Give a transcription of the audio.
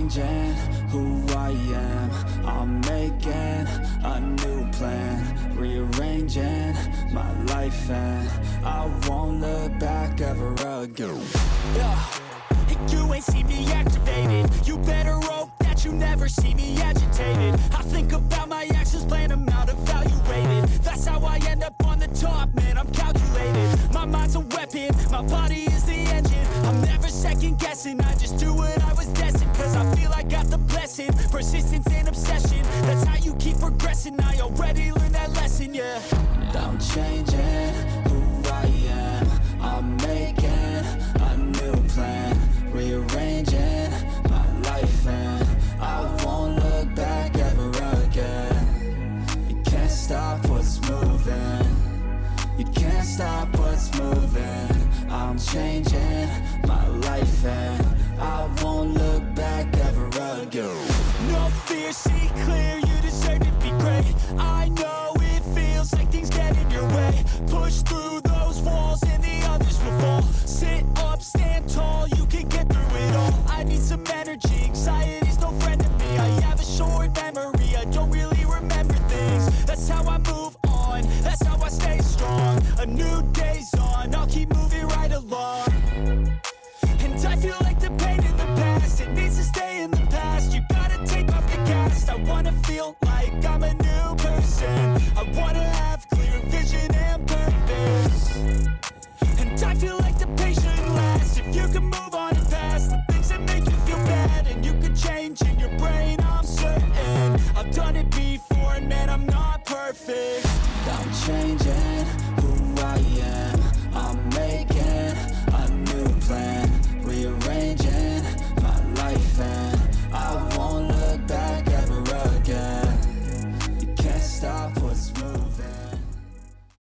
changing who I am. I'm making a new plan, rearranging my life, and I won't look back ever again. Yeah. You ain't see me activated. You better hope that you never see me agitated. I think about my actions, plan them out, evaluated. That's how I end up on the top, man, I'm calculated. My mind's a weapon, my body is the engine. I'm never second guessing, I just do what I was destined. Cause I feel I got the blessing, persistence and obsession. That's how you keep progressing, I already learned that lesson, yeah. I'm changing who I am. I'm making a new plan, rearranging my life, and I won't look back ever again. You can't stop what's moving. You can't stop what's moving. I'm changing my life, and I won't look back ever again. No fear, see clear, you deserve to be great. I know it feels like things get in your way. Push through those walls and the others will fall. Sit up, stand tall, you can get through it all. I need some energy, anxiety's no friend to me. I have a short memory, I don't really remember things. That's how I move on, that's how I stay strong. A new day's on, I'll keep moving right along. And I feel like the pain in the past, it needs to stay in the past. You gotta take off the cast. I wanna feel like I'm a new person. I wanna have clear vision and purpose. And I feel like the pain shouldn't last. If you can move on and past the things that make you feel bad, and you can change in your brain, I'm certain. I've done it before, and man, I'm not perfect. I'm changing